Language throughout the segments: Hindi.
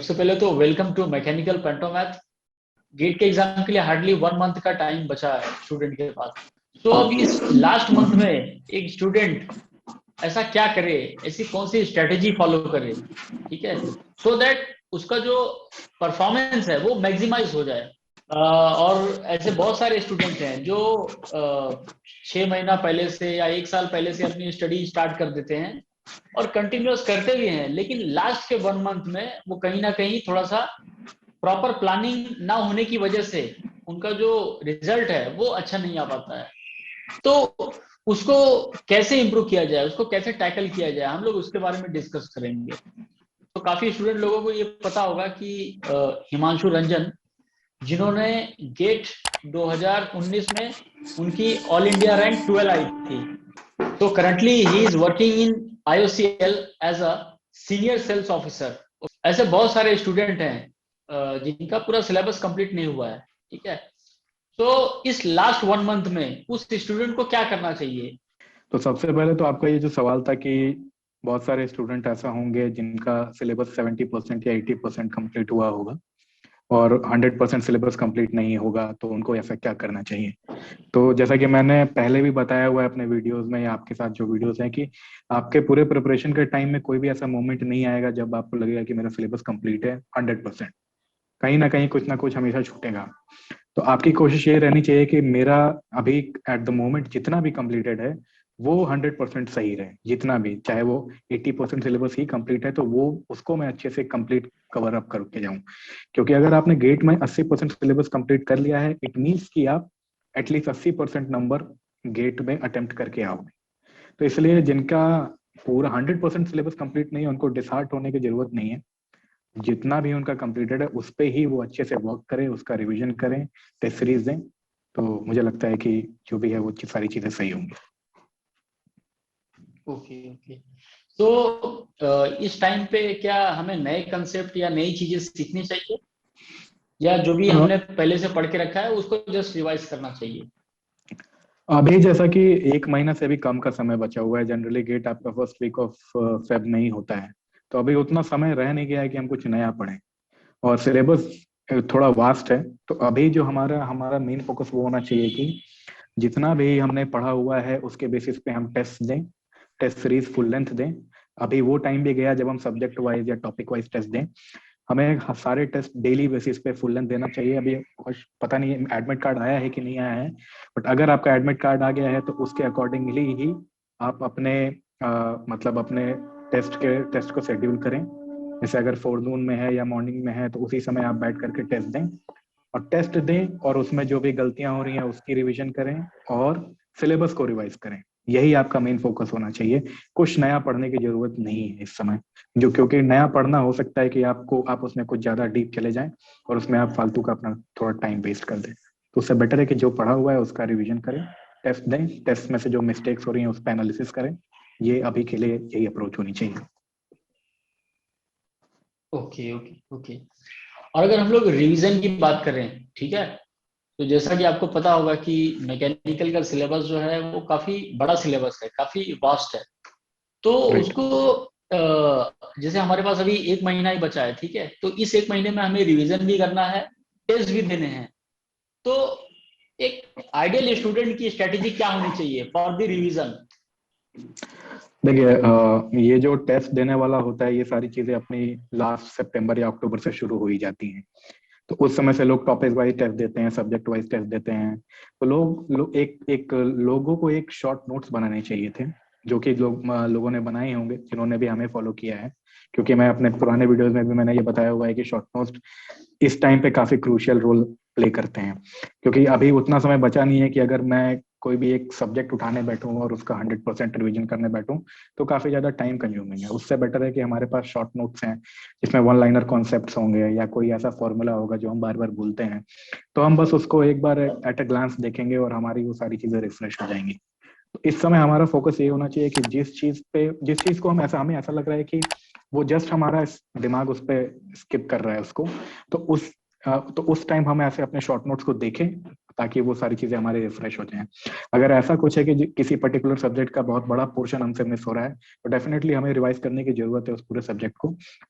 सबसे पहले तो वेलकम टू मैकेनिकल पेंटोमैथ। गेट के एग्जाम के लिए हार्डली 1 मंथ का टाइम बचा है स्टूडेंट के पास। तो अब इस लास्ट मंथ में एक स्टूडेंट ऐसा क्या करे, ऐसी कौन सी स्ट्रेटेजी फॉलो करे, ठीक है, सो दैट उसका जो परफॉर्मेंस है वो मैक्सिमाइज हो जाए। और ऐसे बहुत सारे स्टूडेंट हैं जो 6 महीना पहले से या 1 साल पहले से अपनी स्टडी स्टार्ट कर देते हैं और कंटिन्यूअस करते भी हैं, लेकिन लास्ट के 1 मंथ में वो कहीं ना कहीं थोड़ा सा प्रॉपर प्लानिंग ना होने की वजह से उनका जो रिजल्ट है वो अच्छा नहीं आ पाता है। तो उसको कैसे इंप्रूव किया जाए, उसको कैसे टैकल किया जाए, हम लोग उसके बारे में डिस्कस करेंगे। तो काफी स्टूडेंट लोगों को ये पता होगा कि हिमांशु रंजन, जिन्होंने गेट 2019 में उनकी ऑल इंडिया रैंक 12 आई थी, तो currently he is working in IOCL as a senior sales officer. ऐसे बहुत सारे स्टूडेंट हैं जिनका पूरा सिलेबस कंप्लीट नहीं हुआ है, ठीक है। तो इस लास्ट 1 मंथ में उस स्टूडेंट को क्या करना चाहिए? तो सबसे पहले तो आपका ये जो सवाल था कि बहुत सारे स्टूडेंट ऐसा होंगे जिनका सिलेबस 70% या 80% कंप्लीट हुआ होगा और 100% सिलेबस कंप्लीट नहीं होगा, तो उनको ऐसा क्या करना चाहिए। तो जैसा कि मैंने पहले भी बताया हुआ है अपने वीडियोस में या आपके साथ जो वीडियोस हैं कि आपके पूरे प्रिपरेशन के टाइम में कोई भी ऐसा मोमेंट नहीं आएगा जब आपको लगेगा कि मेरा सिलेबस कंप्लीट है 100%। कहीं ना कहीं कुछ ना कुछ हमेशा छूटेगा। तो आपकी कोशिश ये रहनी चाहिए कि मेरा अभी एट द मोमेंट जितना भी कंप्लीटेड है वो 100% सही रहे। जितना भी, चाहे वो 80% सिलेबस ही कंप्लीट है तो वो उसको मैं अच्छे से कंप्लीट कवर अप करके जाऊं। क्योंकि अगर आपने गेट में 80% सिलेबस कंप्लीट कर लिया है, इट मीन्स कि आप एटलीस्ट 80% नंबर गेट में अटेम्प्ट करके आओगे। तो इसलिए जिनका पूरा 100% सिलेबस कंप्लीट नहीं है उनको डिसहार्ट होने की जरूरत नहीं है। जितना भी उनका कंप्लीटेड है उस पे ही वो अच्छे से वर्क करें, उसका रिवीजन करें, टेस्ट सीरीज दें। तो मुझे लगता है कि जो भी है वो सारी चीजें सही होंगी। Okay okay. तो इस टाइम पे क्या हमें नए कंसेप्ट या नई चीजें सीखनी चाहिए, या जो भी हमने पहले से पढ़ के रखा है उसको जस्ट रिवाइज करना चाहिए? अभी जैसा कि 1 महीना से भी कम का समय बचा हुआ है, जनरली गेट आपका फर्स्ट वीक ऑफ फेब में ही होता है, तो अभी उतना समय रह नहीं गया है कि हम कुछ नया पढ़ें। और सिलेबस थोड़ा वास्ट है, तो अभी जो हमारा हमारा मेन फोकस वो होना चाहिए कि जितना भी हमने पढ़ा हुआ है उसके बेसिस पे हम टेस्ट दें, टेस्ट सीरीज फुल लेंथ दें। अभी वो टाइम भी गया जब हम सब्जेक्ट वाइज या टॉपिक वाइज टेस्ट दें। हमें सारे टेस्ट डेली बेसिस पे फुल लेंथ देना चाहिए। अभी कुछ पता नहीं एडमिट कार्ड आया है कि नहीं आया है, बट अगर आपका एडमिट कार्ड आ गया है तो उसके अकॉर्डिंगली ही आप अपने मतलब अपने टेस्ट को शेड्यूल करें। जैसे अगर फोरनून में है या मॉर्निंग में है तो उसी समय आप बैठ करके टेस्ट दें और टेस्ट दें, और उसमें जो भी गलतियां हो रही हैं उसकी रिवीजन करें और सिलेबस को रिवाइज करें। यही आपका मेन फोकस होना चाहिए। कुछ नया पढ़ने की जरूरत नहीं है इस समय, जो क्योंकि नया पढ़ना हो सकता है कि आप उसमें कुछ ज्यादा डीप चले जाएं और उसमें आप फालतू का अपना थोड़ा टाइम वेस्ट कर दें। तो उससे बेटर है कि जो पढ़ा हुआ है उसका रिविजन करें, टेस्ट दें, टेस्ट में से जो मिस्टेक्स हो रही हैं उस पर एनालिसिस करें। ये अभी के लिए यही अप्रोच होनी चाहिए। Okay okay okay. और अगर हम लोग रिवीजन की बात करें, ठीक है, तो जैसा कि आपको पता होगा कि मैकेनिकल का सिलेबस जो है वो काफी बड़ा सिलेबस है, काफी वास्ट है। तो राइट। उसको जैसे हमारे पास अभी 1 महीना ही बचा है, ठीक है, तो इस 1 महीने में हमें रिवीजन भी करना है, टेस्ट भी देने हैं। तो एक आइडियल स्टूडेंट की स्ट्रेटेजी क्या होनी चाहिए फॉर द रिवीजन? देखिए, ये जो टेस्ट देने वाला होता है ये सारी चीजें अपनी लास्ट सितंबर या अक्टूबर से शुरू हो ही जाती हैं। तो उस समय से लोग टॉपिक वाइज टेस्ट देते हैं, सब्जेक्ट वाइज टेस्ट देते हैं। तो लोगों को एक शॉर्ट नोट्स बनाने चाहिए थे, जो कि लोगों ने बनाए होंगे जिन्होंने भी हमें फॉलो किया है। क्योंकि मैं अपने पुराने वीडियोस में भी मैंने ये बताया हुआ है कि शॉर्ट नोट्स इस टाइम पे काफी क्रूशियल रोल प्ले करते हैं। क्योंकि अभी उतना समय बचा नहीं है कि अगर मैं कोई भी एक सब्जेक्ट उठाने बैठूं और उसका 100% रिवीजन करने बैठूं तो काफी ज्यादा टाइम कंज्यूमिंग है। उससे बेटर है कि हमारे पास शॉर्ट नोट्स हैं जिसमें वन लाइनर कॉन्सेप्ट्स होंगे या कोई ऐसा फॉर्मूला होगा जो हम बार बार भूलते हैं, तो हम बस उसको एक बार एट अ ग्लांस देखेंगे और हमारी वो सारी चीजें रिफ्रेश हो जाएंगी। तो इस समय हमारा फोकस ये होना चाहिए कि जिस चीज को हमें ऐसा लग रहा है कि वो जस्ट हमारा दिमाग उस पर स्किप कर रहा है उसको, तो उस टाइम हम ऐसे अपने शॉर्ट नोट्स को देखें, ताकि वो सारी चीजें हमारे रिफ्रेश हो जाएं। अगर ऐसा कुछ है कि किसी पर्टिकुलर सब्जेक्ट का बहुत बड़ा पोर्शन हमसे मिस हो रहा है तो डेफिनेटली हमें रिवाइज करने की जरूरत है उस पूरे सब्जेक्ट को।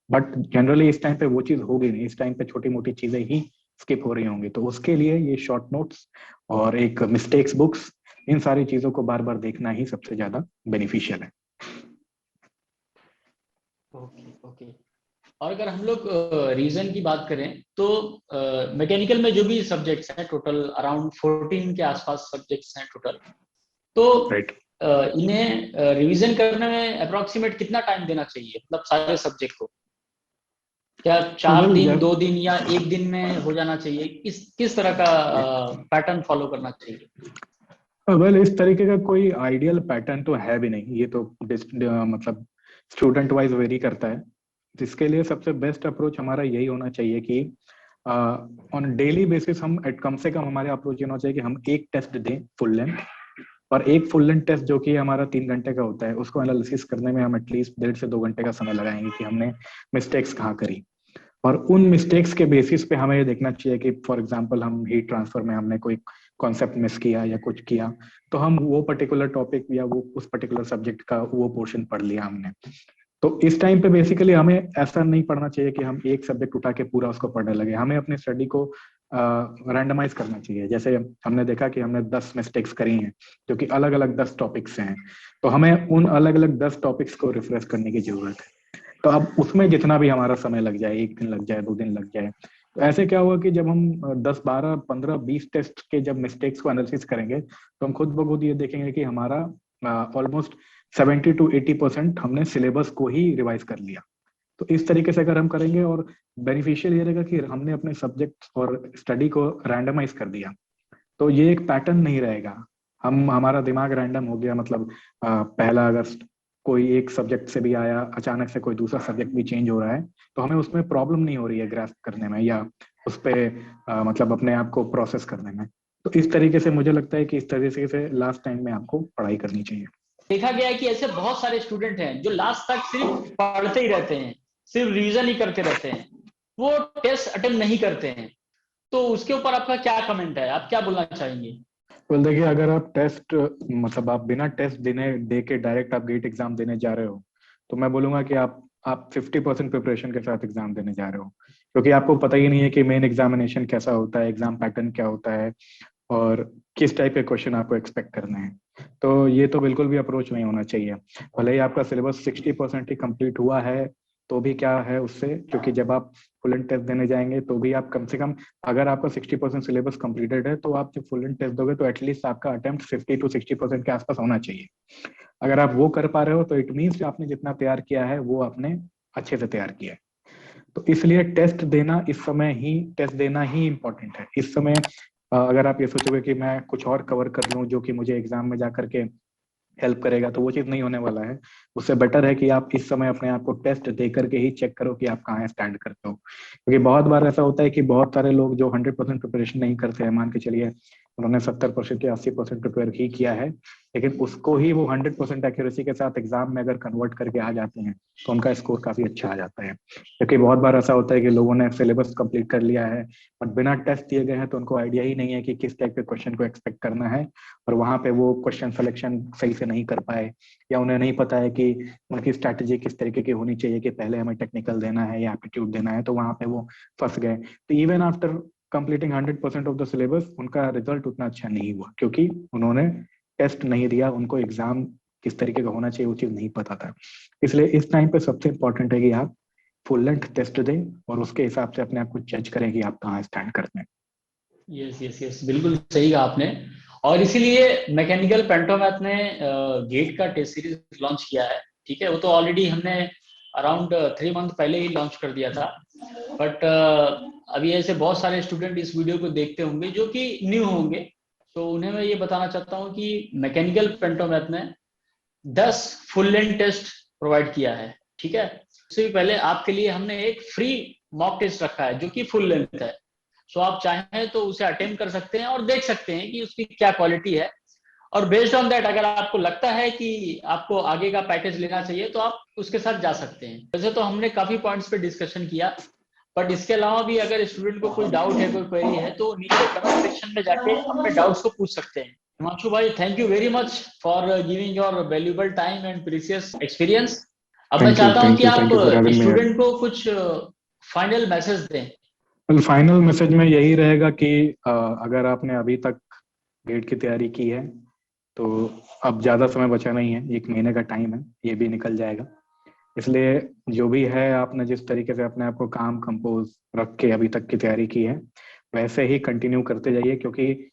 बट जनरली इस टाइम पे वो चीज होगी नहीं, इस टाइम पे छोटी मोटी चीजें ही स्किप हो रही होंगी, तो उसके लिए ये शॉर्ट नोट्स और एक मिस्टेक्स बुक्स, इन सारी चीजों को बार बार देखना ही सबसे ज्यादा बेनिफिशियल है। Okay okay. और अगर हम लोग रीजन की बात करें तो मैकेनिकल में जो भी सब्जेक्ट्स हैं, टोटल अराउंड 14 के आसपास सब्जेक्ट्स हैं टोटल। तो राइट। इन्हें रिवीजन करने में अप्रोक्सीमेट कितना टाइम देना चाहिए, मतलब सारे सब्जेक्ट को? क्या 4 दिन, 2 दिन या 1 दिन में हो जाना चाहिए? किस तरह का पैटर्न फॉलो करना चाहिए? वेल इस तरीके का कोई आइडियल पैटर्न तो है भी नहीं, ये तो मतलब स्टूडेंट वाइज वेरी करता है। इसके लिए सबसे बेस्ट अप्रोच हमारा यही होना चाहिए कि ऑन डेली बेसिस हम कम से कम हमारे अप्रोच ये होना चाहिए कि हम एक टेस्ट दें फुल लेंथ, और एक फुल लेंथ टेस्ट जो कि हमारा 3 घंटे का होता है उसको एनालिसिस करने में हम एटलीस्ट 1.5 से 2 घंटे का समय लगाएंगे कि हमने मिस्टेक्स कहाँ करी। और उन मिस्टेक्स के बेसिस पे हमें ये देखना चाहिए कि फॉर एग्जांपल हम हीट ट्रांसफर में हमने कोई कॉन्सेप्ट मिस किया या कुछ किया, तो हम वो पर्टिकुलर टॉपिक या वो उस पर्टिकुलर सब्जेक्ट का वो पोर्शन पढ़ लिया हमने। तो इस टाइम पे बेसिकली हमें ऐसा नहीं पढ़ना चाहिए कि हम एक सब्जेक्ट उठा के पूरा उसको पढ़ने लगे, हमें अपनी स्टडी को रैंडमाइज करना चाहिए। जैसे हमने देखा कि हमने 10 मिस्टेक्स करी हैं जो कि अलग अलग 10 टॉपिक्स से हैं, तो हमें उन अलग अलग 10 टॉपिक्स को रिफ्रेश करने की जरूरत है। तो अब उसमें जितना भी हमारा समय लग जाए, 1 दिन लग जाए, 2 दिन लग जाए, तो ऐसे क्या हुआ कि जब हम 10, 12, 15, 20 टेस्ट के जब मिस्टेक्स को एनालिसिस करेंगे तो हम खुद ब खुद ये देखेंगे कि हमारा ऑलमोस्ट 70 to 80% हमने सिलेबस को ही रिवाइज कर लिया। तो इस तरीके से अगर हम करेंगे, और बेनिफिशियल ये रहेगा कि हमने अपने सब्जेक्ट और स्टडी को रैंडमाइज कर दिया, तो ये एक पैटर्न नहीं रहेगा। हम हमारा दिमाग रैंडम हो गया, मतलब 1 अगस्त कोई एक सब्जेक्ट से भी आया, अचानक से कोई दूसरा सब्जेक्ट भी चेंज हो रहा है, तो हमें उसमें प्रॉब्लम नहीं हो रही है ग्रास्प करने में या उस पे मतलब अपने आप को प्रोसेस करने में। तो इस तरीके से मुझे लगता है कि इस तरीके से लास्ट टाइम में आपको पढ़ाई करनी चाहिए। देखा गया है कि ऐसे बहुत सारे स्टूडेंट हैं जो लास्ट तक सिर्फ पढ़ते ही रहते हैं, सिर्फ रिवीजन ही करते रहते हैं, वो टेस्ट अटेम्प्ट नहीं करते हैं। तो उसके ऊपर आपका क्या कमेंट है, आप क्या बोलना चाहेंगे? वेल देखिए, अगर आप टेस्ट मतलब आप बिना टेस्ट देने दे के डायरेक्ट आप गेट एग्जाम देने जा रहे हो, तो मैं बोलूंगा कि आप 50% प्रिपरेशन के साथ एग्जाम देने जा रहे हो, क्योंकि आपको पता ही नहीं है कि मेन एग्जामिनेशन कैसा होता है, एग्जाम पैटर्न क्या होता है, और किस टाइप के क्वेश्चन आपको एक्सपेक्ट करने हैं। तो ये तो बिल्कुल भी अप्रोच नहीं होना चाहिए। भले ही आपका सिलेबस 60% ही कंप्लीट हुआ है तो भी क्या है उससे, क्योंकि जब आप फुल एंड टेस्ट देने जाएंगे तो भी आप कम से कम, अगर आपका 60% सिलेबस कंप्लीटेड है तो आप जब फुल एंड टेस्ट दोगे तो एटलीस्ट आपका अटेम्प्ट 50 to 60% के आसपास होना चाहिए। अगर आप वो कर पा रहे हो तो इट मीन्स आपने जितना तैयार किया है वो आपने अच्छे से तैयार किया है। तो इसलिए टेस्ट देना इस समय ही, टेस्ट देना ही इम्पोर्टेंट है इस समय। अगर आप ये सोचोगे कि मैं कुछ और कवर कर लूं जो कि मुझे एग्जाम में जा करके हेल्प करेगा, तो वो चीज नहीं होने वाला है। उससे बेटर है कि आप इस समय अपने आप को टेस्ट दे करके ही चेक करो कि आप कहाँ स्टैंड करते हो, क्योंकि बहुत बार ऐसा होता है कि बहुत सारे लोग जो 100% प्रिपरेशन नहीं करते हैं, मान के चलिए उन्होंने 70% या 80% प्रिपेयर ही किया है, लेकिन उसको ही वो 100% एक्यूरेसी के साथ एग्जाम में अगर कन्वर्ट करके आ जाते हैं तो उनका स्कोर काफी अच्छा आ जाता है। क्योंकि बहुत बार ऐसा होता है कि लोगों ने सिलेबस कंप्लीट कर लिया है बट बिना टेस्ट दिए गए हैं, तो उनको आइडिया ही नहीं है कि किस टाइप के क्वेश्चन को एक्सपेक्ट करना है, और वहां पे वो क्वेश्चन सिलेक्शन सही से नहीं कर पाए, या उन्हें नहीं पता है कि उनकी स्ट्रैटेजी किस तरीके की होनी चाहिए, कि पहले हमें टेक्निकल देना है या एप्टीट्यूड देना है, तो वहां पे वो फंस गए। तो even after completing 100% of the syllabus उनका रिजल्ट उतना अच्छा नहीं हुआ, क्योंकि उन्होंने टेस्ट नहीं दिया, उनको एग्जाम किस तरीके का होना चाहिए वो चीज नहीं पता था। इसलिए इस टाइम पे सबसे इंपॉर्टेंट है कि आप फुल लेंथ टेस्ट दें और उसके हिसाब से अपने आप को जज करें कि आप कहाँ स्टैंड करते हैं। यस यस यस, बिल्कुल सही कहा आपने। और इसीलिए मैकेनिकल पेंटोमैथ ने गेट का टेस्ट सीरीज लॉन्च किया है। ठीक है, वो तो ऑलरेडी हमने अराउंड 3 मंथ पहले ही लॉन्च कर दिया था, बट अभी ऐसे बहुत सारे स्टूडेंट इस वीडियो को देखते होंगे जो कि न्यू होंगे, तो उन्हें मैं ये बताना चाहता हूँ कि मैकेनिकल पेंटोमैथ ने 10 फुल लेंथ टेस्ट प्रोवाइड किया है। ठीक है, उससे भी पहले आपके लिए हमने एक फ्री मॉक टेस्ट रखा है जो कि फुल लेंथ है। सो आप चाहें तो उसे अटेम्प्ट कर सकते हैं और देख सकते हैं कि उसकी क्या क्वालिटी है, और बेस्ड ऑन दैट अगर आपको लगता है कि आपको आगे का पैकेज लेना चाहिए तो आप उसके साथ जा सकते हैं। वैसे तो हमने काफी पॉइंट्स पे डिस्कशन किया, बट इसके अलावा भी अगर स्टूडेंट को कोई डाउट है, कोई क्वेरी है, तो नीचे कमेंट सेक्शन में जाके अपने डाउट्स को पूछ सकते हैं। हिमांशु भाई, thank you very much for giving your valuable time and precious experience. अब मैं चाहता हूं कि आप thank you for having me. Student को कुछ फाइनल मैसेज दें। वेल, फाइनल मैसेज में यही रहेगा कि अगर आपने अभी तक गेट की तैयारी की है तो अब ज्यादा समय बचा नहीं है, 1 महीने का टाइम है, ये भी निकल जाएगा। इसलिए जो भी है, आपने जिस तरीके से अपने आप को काम कंपोज रख के अभी तक की तैयारी की है, वैसे ही कंटिन्यू करते जाइए, क्योंकि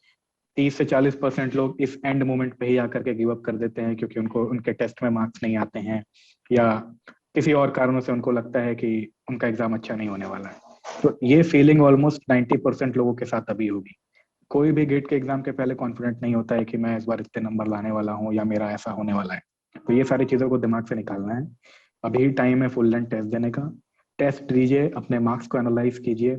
30 से 40% लोग इस एंड मोमेंट पे ही आकर के गिव अप कर देते हैं, क्योंकि उनको उनके टेस्ट में मार्क्स नहीं आते हैं या किसी और कारणों से उनको लगता है कि उनका एग्जाम अच्छा नहीं होने वाला है। तो ये फीलिंग ऑलमोस्ट 90% लोगों के साथ अभी होगी। कोई भी गेट के एग्जाम के पहले कॉन्फिडेंट नहीं होता है कि मैं इस बार इतने नंबर लाने वाला हूँ या मेरा ऐसा होने वाला है। तो ये सारी चीजों को दिमाग से निकालना है। अभी टाइम है फुल लेंथ टेस्ट देने का। टेस्ट दीजिए, अपने मार्क्स को एनालाइज कीजिए।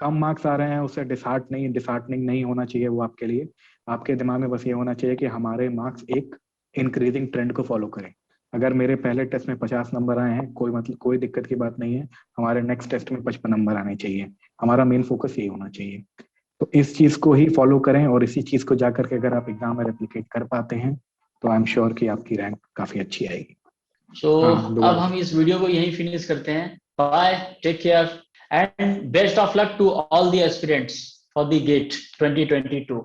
कम मार्क्स आ रहे हैं उससे डिसहार्टनिंग नहीं होना चाहिए। वो आपके लिए, आपके दिमाग में बस ये होना चाहिए कि हमारे मार्क्स एक इंक्रीजिंग ट्रेंड को फॉलो करें। अगर मेरे पहले टेस्ट में 50 नंबर आए हैं, कोई दिक्कत की बात नहीं है। हमारे नेक्स्ट टेस्ट में 55 नंबर आने चाहिए। हमारा मेन फोकस यही होना चाहिए। तो इस चीज को ही फॉलो करें, और इसी चीज को जाकर के अगर आप एग्जाम में रेप्लिकेट कर पाते हैं तो आई एम श्योर कि आपकी रैंक काफी अच्छी आएगी। सो दुआ। अब हम इस वीडियो को यहीं फिनिश करते हैं। Bye, take care and best of luck to all the aspirants for the GATE 2022।